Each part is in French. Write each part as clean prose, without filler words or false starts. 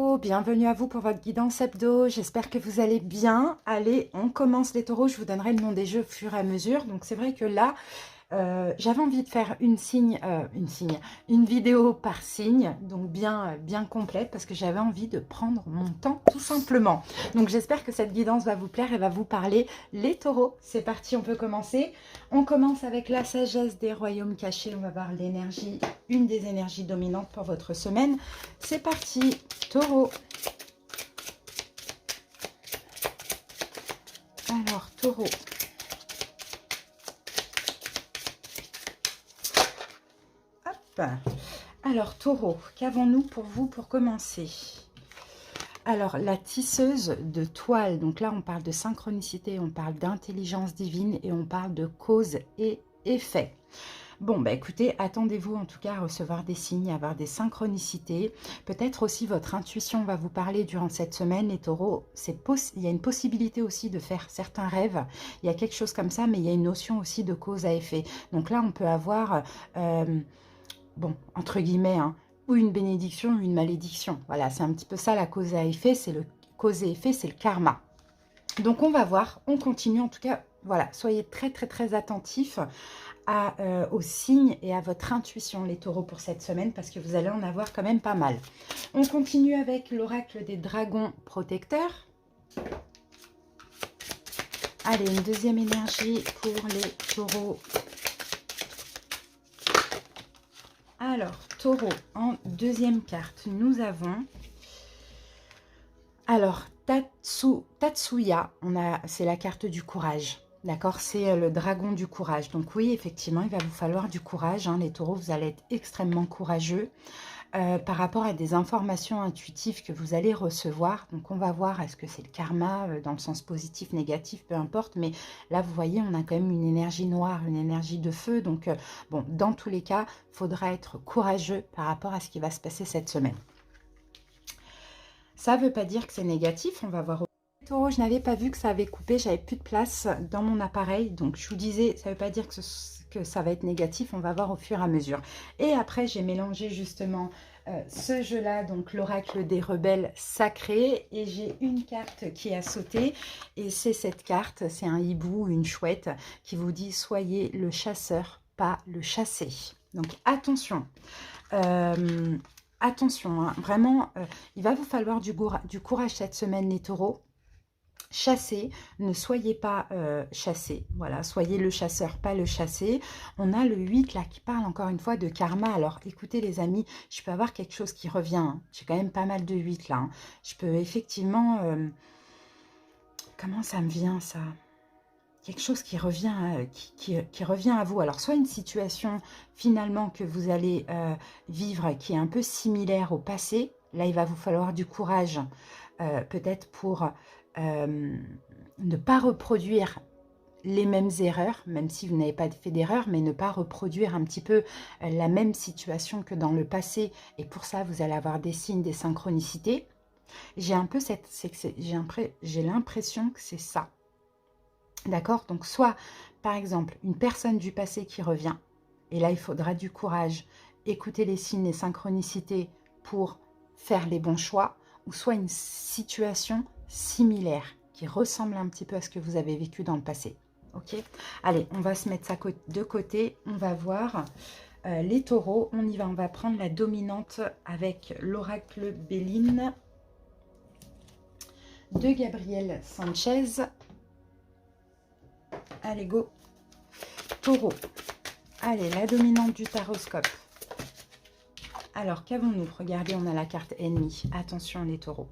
taureaux, bienvenue à vous pour votre guidance hebdo, j'espère que vous allez bien. Allez, on commence les taureaux, je vous donnerai le nom des jeux au fur et à mesure. Donc c'est vrai que là, j'avais envie de faire une vidéo par signe, donc bien complète, parce que j'avais envie de prendre mon temps tout simplement. Donc j'espère que cette guidance va vous plaire et va vous parler. Les taureaux, c'est parti, on peut commencer. On commence avec la sagesse des royaumes cachés, on va voir l'énergie, une des énergies dominantes pour votre semaine. C'est parti, taureau. Alors, taureau. Alors, taureau, qu'avons-nous pour vous pour commencer? Alors, la tisseuse de toile, donc là, on parle de synchronicité, on parle d'intelligence divine et on parle de cause et effet. Bon, bah écoutez, attendez-vous en tout cas à recevoir des signes, à avoir des synchronicités. Peut-être aussi votre intuition va vous parler durant cette semaine, les taureaux. Il y a une possibilité aussi de faire certains rêves. Il y a quelque chose comme ça, mais il y a une notion aussi de cause à effet. Donc là, on peut avoir... bon, entre guillemets, hein, ou une bénédiction ou une malédiction. Voilà, c'est un petit peu ça la cause à effet, c'est le cause et effet, c'est le karma. Donc on va voir, on continue en tout cas, voilà, soyez très attentifs aux signes et à votre intuition les taureaux pour cette semaine parce que vous allez en avoir quand même pas mal. On continue avec l'oracle des dragons protecteurs. Allez, une deuxième énergie pour les taureaux. Alors, taureau, en deuxième carte, nous avons... Alors, Tatsuya, c'est la carte du courage. D'accord, c'est le dragon du courage. Donc oui, effectivement, il va vous falloir du courage. Hein, les taureaux, vous allez être extrêmement courageux par rapport à des informations intuitives que vous allez recevoir. Donc on va voir, est-ce que c'est le karma dans le sens positif, négatif, peu importe. Mais là, vous voyez, on a quand même une énergie noire, une énergie de feu. Donc bon, dans tous les cas, il faudra être courageux par rapport à ce qui va se passer cette semaine. Ça ne veut pas dire que c'est négatif, on va voir. Taureau, je n'avais pas vu que ça avait coupé, j'avais plus de place dans mon appareil, donc je vous disais, ça ne veut pas dire que ça va être négatif, on va voir au fur et à mesure. Et après, j'ai mélangé justement ce jeu-là, donc l'oracle des rebelles sacrés, et j'ai une carte qui a sauté, et c'est cette carte, c'est un hibou, une chouette, qui vous dit « Soyez le chasseur, pas le chassé ». Donc attention. Attention, hein, vraiment, il va vous falloir du courage cette semaine, les taureaux. Chassez, ne soyez pas chassés. Voilà, soyez le chasseur, pas le chassé. On a le 8 là qui parle encore une fois de karma. Alors écoutez les amis, je peux avoir quelque chose qui revient. Hein. J'ai quand même pas mal de 8 là. Hein. Je peux effectivement... comment ça me vient ça? Quelque chose qui revient, qui revient à vous. Alors, soit une situation finalement que vous allez vivre qui est un peu similaire au passé. Là, il va vous falloir du courage, peut-être pour ne pas reproduire les mêmes erreurs, même si vous n'avez pas fait d'erreur, mais ne pas reproduire un petit peu la même situation que dans le passé. Et pour ça, vous allez avoir des signes, des synchronicités. J'ai l'impression que c'est ça. D'accord? Donc, soit, par exemple, une personne du passé qui revient, et là, il faudra du courage, écouter les signes, les synchronicités pour faire les bons choix, ou soit une situation similaire qui ressemble un petit peu à ce que vous avez vécu dans le passé. Ok? Allez, on va se mettre ça de côté, on va voir les taureaux, on y va, on va prendre la dominante avec l'oracle Béline de Gabriel Sanchez. Allez, go. Taureau. Allez, la dominante du taroscope. Alors, qu'avons-nous? Regardez, on a la carte ennemie. Attention, les taureaux.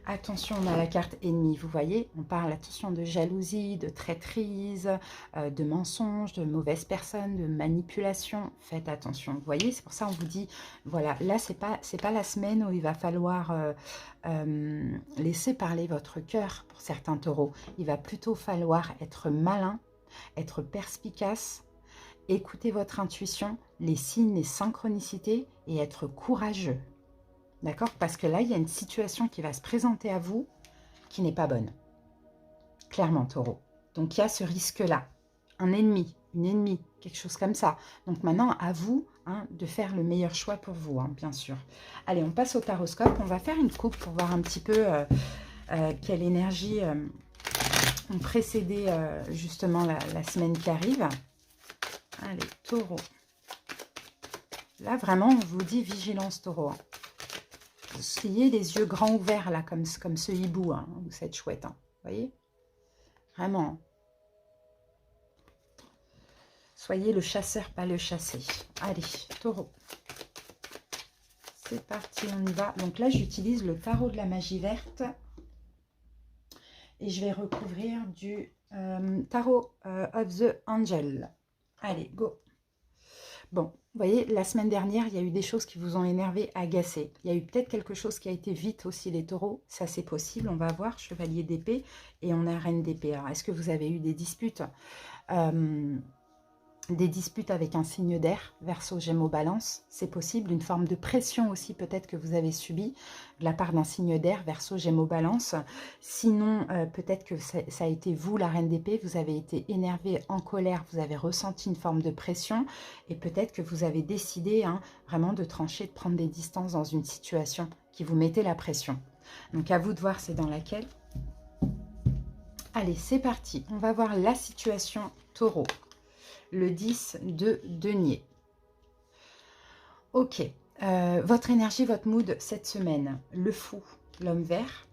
Attention, on a la carte ennemie. Vous voyez, on parle, attention, de jalousie, de traîtrise, de mensonges, de mauvaises personnes, de manipulation. Faites attention. Vous voyez, c'est pour ça qu'on vous dit, voilà, là, c'est pas la semaine où il va falloir laisser parler votre cœur pour certains taureaux. Il va plutôt falloir être malin, être perspicace, écouter votre intuition, les signes, les synchronicités et être courageux. D'accord? Parce que là, il y a une situation qui va se présenter à vous qui n'est pas bonne. Clairement, taureau. Donc, il y a ce risque-là. Un ennemi, une ennemie, quelque chose comme ça. Donc, maintenant, à vous hein, de faire le meilleur choix pour vous, hein, bien sûr. Allez, on passe au taroscope. On va faire une coupe pour voir un petit peu quelle énergie ont précédé justement la semaine qui arrive. Allez, taureau. Là, vraiment, on vous dit vigilance, taureau. Hein. Ayez les yeux grands ouverts, là, comme ce hibou, hein, ou cette chouette. Hein. Vous voyez? Vraiment. Soyez le chasseur, pas le chassé. Allez, taureau. C'est parti, on y va. Donc là, j'utilise le tarot de la magie verte. Et je vais recouvrir du tarot of the angel. Allez, go. Bon, vous voyez, la semaine dernière, il y a eu des choses qui vous ont énervé, agacé. Il y a eu peut-être quelque chose qui a été vite aussi, les taureaux. Ça, c'est possible, on va voir. Chevalier d'épée et on a reine d'épée. Alors, est-ce que vous avez eu des disputes avec un signe d'air, Verseau, Gémeaux, Balance, c'est possible. Une forme de pression aussi peut-être que vous avez subie de la part d'un signe d'air, Verseau, Gémeaux, Balance. Sinon, peut-être que ça a été vous, la reine d'épée, vous avez été énervé, en colère, vous avez ressenti une forme de pression et peut-être que vous avez décidé vraiment de trancher, de prendre des distances dans une situation qui vous mettait la pression. Donc à vous de voir c'est dans laquelle. Allez, c'est parti. On va voir la situation taureau. Le 10 de denier. Ok. Votre énergie, votre mood cette semaine. Le fou, l'homme vert.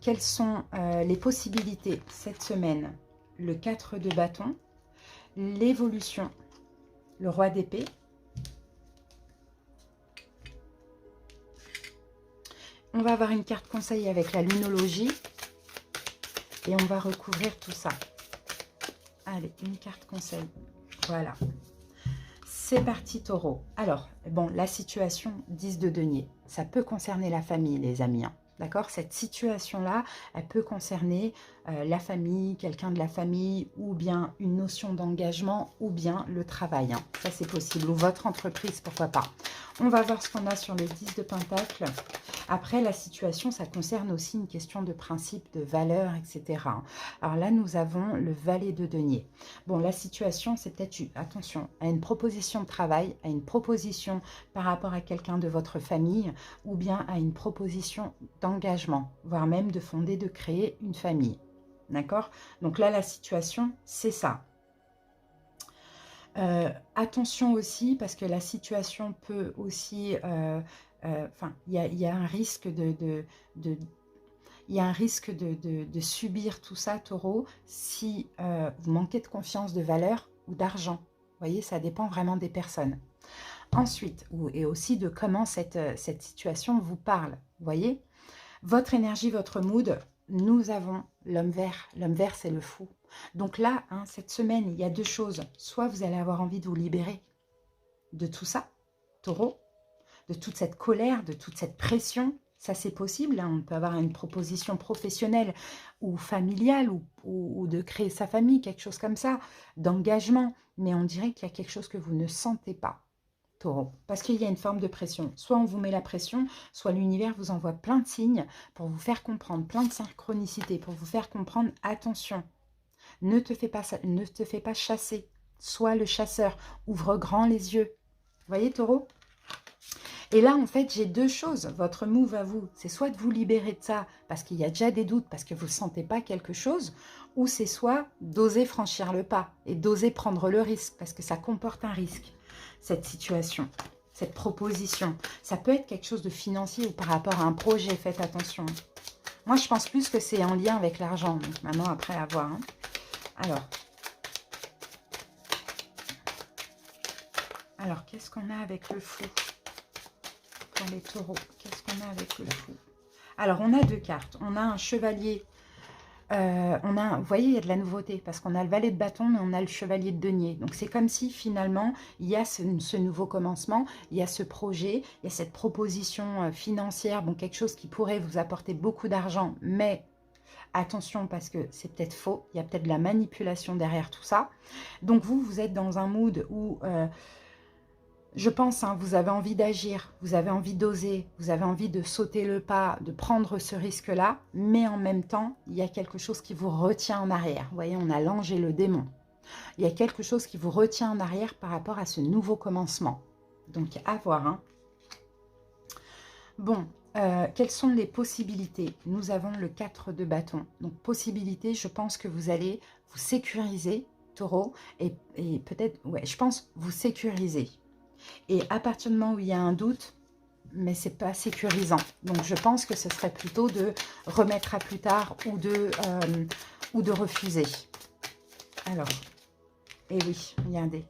Quelles sont les possibilités cette semaine? Le 4 de bâton. L'évolution. Le roi d'épée. On va avoir une carte conseil avec la lunologie. Et on va recouvrir tout ça. Allez, une carte conseil. Voilà. C'est parti, taureau. Alors, bon, la situation 10 de denier. Ça peut concerner la famille, les amis. Hein. D'accord? Cette situation-là, elle peut concerner la famille, quelqu'un de la famille, ou bien une notion d'engagement, ou bien le travail. Hein. Ça, c'est possible. Ou votre entreprise, pourquoi pas. On va voir ce qu'on a sur le 10 de pentacle. Après, la situation, ça concerne aussi une question de principe, de valeur, etc. Alors là, nous avons le valet de denier. Bon, la situation, c'est peut-être, attention, à une proposition de travail, à une proposition par rapport à quelqu'un de votre famille, ou bien à une proposition d'engagement, voire même de fonder, de créer une famille. D'accord? Donc là, la situation, c'est ça. Attention aussi, parce que la situation peut aussi... il y a un risque de subir tout ça, taureau, si vous manquez de confiance, de valeur ou d'argent. Vous voyez, ça dépend vraiment des personnes. Ensuite, et aussi de comment cette situation vous parle. Vous voyez, votre énergie, votre mood, nous avons l'homme vert. L'homme vert, c'est le fou. Donc là, cette semaine, il y a deux choses. Soit vous allez avoir envie de vous libérer de tout ça, taureau, de toute cette colère, de toute cette pression. Ça, c'est possible. Hein. On peut avoir une proposition professionnelle ou familiale ou de créer sa famille, quelque chose comme ça, d'engagement. Mais on dirait qu'il y a quelque chose que vous ne sentez pas, taureau. Parce qu'il y a une forme de pression. Soit on vous met la pression, soit l'univers vous envoie plein de signes pour vous faire comprendre, plein de synchronicités, pour vous faire comprendre, attention, ne te fais pas chasser. Sois le chasseur. Ouvre grand les yeux. Vous voyez, taureau? Et là, en fait, j'ai deux choses. Votre move à vous, c'est soit de vous libérer de ça parce qu'il y a déjà des doutes, parce que vous ne sentez pas quelque chose, ou c'est soit d'oser franchir le pas et d'oser prendre le risque, parce que ça comporte un risque, cette situation, cette proposition. Ça peut être quelque chose de financier ou par rapport à un projet, faites attention. Moi, je pense plus que c'est en lien avec l'argent. Donc maintenant, après, à voir. Hein. Alors, qu'est-ce qu'on a avec le fou? Pour les taureaux, qu'est-ce qu'on a avec le fou? Alors, on a deux cartes. On a un chevalier. Vous voyez, il y a de la nouveauté parce qu'on a le valet de bâton, mais on a le chevalier de denier. Donc, c'est comme si finalement, il y a ce nouveau commencement, il y a ce projet, il y a cette proposition financière, bon, quelque chose qui pourrait vous apporter beaucoup d'argent, mais attention parce que c'est peut-être faux, il y a peut-être de la manipulation derrière tout ça. Donc, vous êtes dans un mood où... je pense, vous avez envie d'agir, vous avez envie d'oser, vous avez envie de sauter le pas, de prendre ce risque-là, mais en même temps, il y a quelque chose qui vous retient en arrière. Vous voyez, on a l'ange et le démon. Il y a quelque chose qui vous retient en arrière par rapport à ce nouveau commencement. Donc, à voir, hein. Bon, quelles sont les possibilités? Nous avons le 4 de bâton. Donc, possibilité, je pense que vous allez vous sécuriser, Taureau, et peut-être, ouais, je pense vous sécuriser. Et à partir du moment où il y a un doute, mais c'est pas sécurisant. Donc, je pense que ce serait plutôt de remettre à plus tard ou de refuser. Alors, et oui, regardez.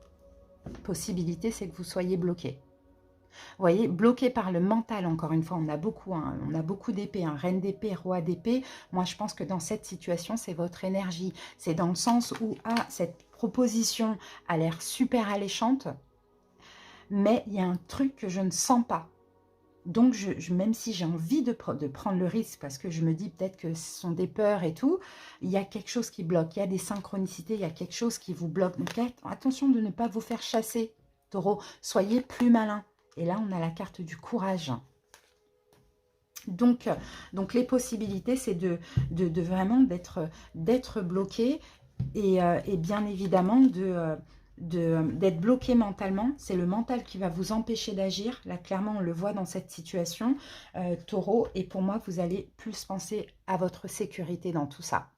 Possibilité, c'est que vous soyez bloqué. Vous voyez, bloqué par le mental, encore une fois, on a beaucoup, hein, on a beaucoup d'épées, hein, reine d'épée, roi d'épée. Moi, je pense que dans cette situation, c'est votre énergie. C'est dans le sens où, cette proposition a l'air super alléchante, mais il y a un truc que je ne sens pas. Donc, même si j'ai envie de prendre le risque, parce que je me dis peut-être que ce sont des peurs et tout, il y a quelque chose qui bloque, il y a des synchronicités, il y a quelque chose qui vous bloque. Donc, attention de ne pas vous faire chasser, Taureau. Soyez plus malin. Et là, on a la carte du courage. Donc les possibilités, c'est de vraiment d'être bloqué et bien évidemment d'être bloqué mentalement. C'est le mental qui va vous empêcher d'agir. Là, clairement, on le voit dans cette situation, Taureau. Et pour moi, vous allez plus penser à votre sécurité dans tout ça.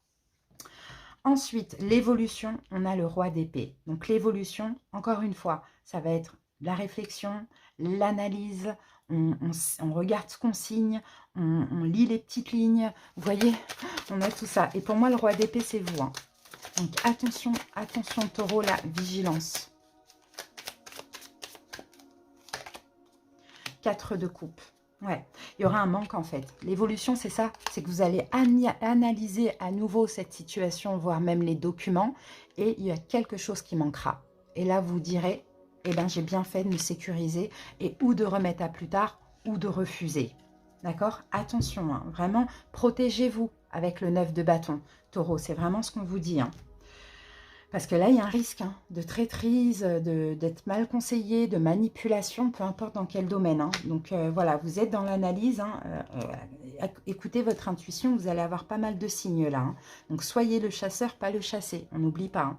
Ensuite, l'évolution, on a le roi d'épée. Donc l'évolution, encore une fois, ça va être la réflexion, l'analyse, on regarde ce qu'on signe, on lit les petites lignes. Vous voyez, on a tout ça. Et pour moi, le roi d'épée, c'est vous, hein. Donc attention, attention Taureau, la vigilance. 4 de coupe. Ouais, il y aura un manque en fait. L'évolution, c'est ça. C'est que vous allez analyser à nouveau cette situation, voire même les documents. Et il y a quelque chose qui manquera. Et là, vous direz, eh bien, j'ai bien fait de me sécuriser. Et ou de remettre à plus tard, ou de refuser. D'accord? Attention, hein, vraiment, protégez-vous avec le 9 de bâton. Taureau, c'est vraiment ce qu'on vous dit, hein. Parce que là, il y a un risque, hein, de traîtrise, d'être mal conseillé, de manipulation, peu importe dans quel domaine, hein. Donc voilà, vous êtes dans l'analyse, hein, écoutez votre intuition, vous allez avoir pas mal de signes là, hein. Donc soyez le chasseur, pas le chassé, on n'oublie pas, hein.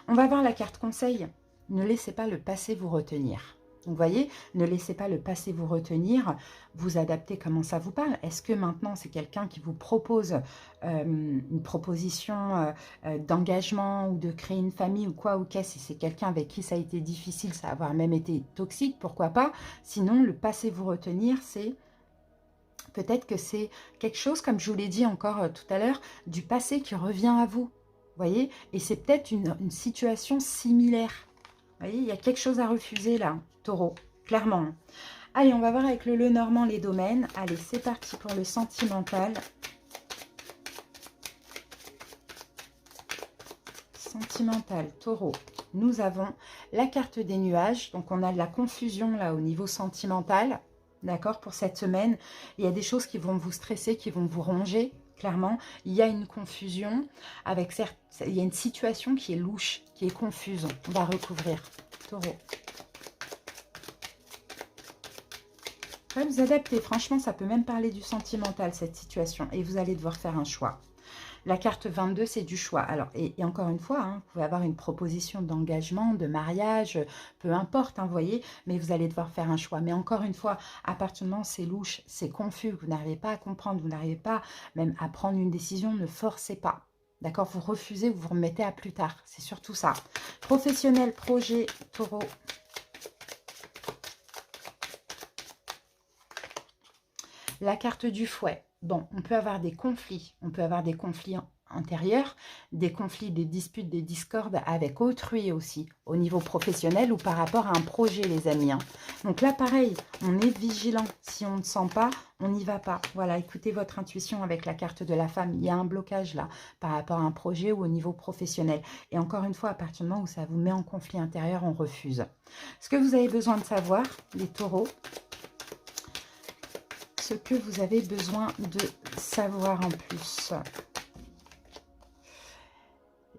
On va voir la carte conseil. Ne laissez pas le passé vous retenir. Donc, vous voyez, ne laissez pas le passé vous retenir, vous adaptez comment ça vous parle. Est-ce que maintenant, c'est quelqu'un qui vous propose une proposition d'engagement ou de créer une famille ou quoi, ou qu'est-ce, si c'est quelqu'un avec qui ça a été difficile, ça a avoir même été toxique, pourquoi pas. Sinon, le passé vous retenir, c'est... Peut-être que c'est quelque chose, comme je vous l'ai dit encore tout à l'heure, du passé qui revient à vous. Vous voyez, et c'est peut-être une situation similaire. Vous voyez, il y a quelque chose à refuser là, Taureau, clairement. Allez, on va voir avec le Lenormand les domaines. Allez, c'est parti pour le sentimental. Sentimental, Taureau. Nous avons la carte des nuages. Donc, on a de la confusion là au niveau sentimental. D'accord, pour cette semaine. Il y a des choses qui vont vous stresser, qui vont vous ronger. Clairement, il y a une confusion avec certes, il y a une situation qui est louche, qui est confuse. On va recouvrir. Taureau. Après, vous adaptez. Franchement, ça peut même parler du sentimental, cette situation. Et vous allez devoir faire un choix. La carte 22, c'est du choix. Alors, et encore une fois, hein, vous pouvez avoir une proposition d'engagement, de mariage, peu importe, hein, vous voyez, mais vous allez devoir faire un choix. Mais encore une fois, à partir du moment où c'est louche, c'est confus, vous n'arrivez pas à comprendre, vous n'arrivez pas même à prendre une décision, ne forcez pas. D'accord? Vous refusez, vous vous remettez à plus tard. C'est surtout ça. Professionnel, projet, Taureau. La carte du fouet. Bon, on peut avoir des conflits. On peut avoir des conflits intérieurs, des conflits, des disputes, des discordes avec autrui aussi, au niveau professionnel ou par rapport à un projet, les amis, hein. Donc là, pareil, on est vigilant. Si on ne sent pas, on n'y va pas. Voilà, écoutez votre intuition avec la carte de la femme. Il y a un blocage là, par rapport à un projet ou au niveau professionnel. Et encore une fois, à partir du moment où ça vous met en conflit intérieur, on refuse. Ce que vous avez besoin de savoir, les taureaux, ce que vous avez besoin de savoir en plus.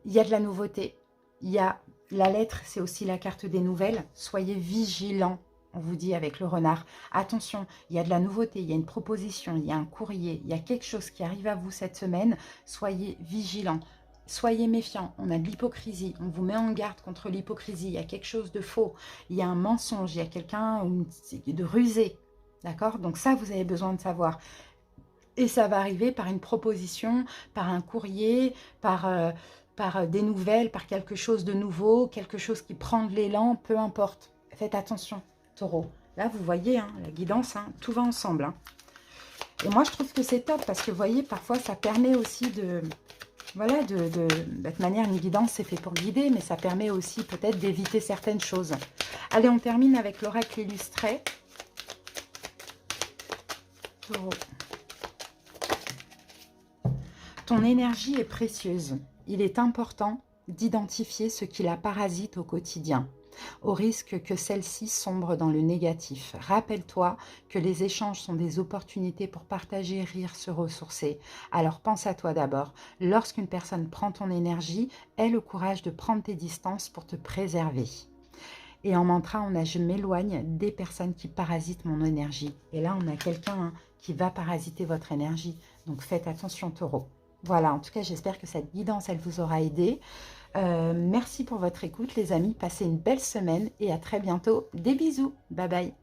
Il y a de la nouveauté. Il y a la lettre, c'est aussi la carte des nouvelles. Soyez vigilants, on vous dit avec le renard. Attention, il y a de la nouveauté, il y a une proposition, il y a un courrier, il y a quelque chose qui arrive à vous cette semaine. Soyez vigilants. soyez méfiants, on a de l'hypocrisie, on vous met en garde contre l'hypocrisie, il y a quelque chose de faux, il y a un mensonge, il y a quelqu'un de rusé, d'accord? Donc ça, vous avez besoin de savoir. Et ça va arriver par une proposition, par un courrier, par des nouvelles, par quelque chose de nouveau, quelque chose qui prend de l'élan, peu importe. Faites attention, taureau. Là, vous voyez, hein, la guidance, hein, tout va ensemble. Hein. Et moi, je trouve que c'est top parce que, vous voyez, parfois, ça permet aussi de... Voilà, de toute manière, une guidance, c'est fait pour guider, mais ça permet aussi peut-être d'éviter certaines choses. Allez, on termine avec l'oracle illustré. Taureau. Ton énergie est précieuse. Il est important d'identifier ce qui la parasite au quotidien, au risque que celle-ci sombre dans le négatif. Rappelle-toi que les échanges sont des opportunités pour partager, rire, se ressourcer. Alors pense à toi d'abord. Lorsqu'une personne prend ton énergie, aie le courage de prendre tes distances pour te préserver. Et en mantra, on a « je m'éloigne des personnes qui parasitent mon énergie ». Et là, on a quelqu'un qui va parasiter votre énergie. Donc faites attention, taureau. Voilà, en tout cas, j'espère que cette guidance, elle vous aura aidé. Merci pour votre écoute, les amis. Passez une belle semaine et à très bientôt. Des bisous. Bye bye.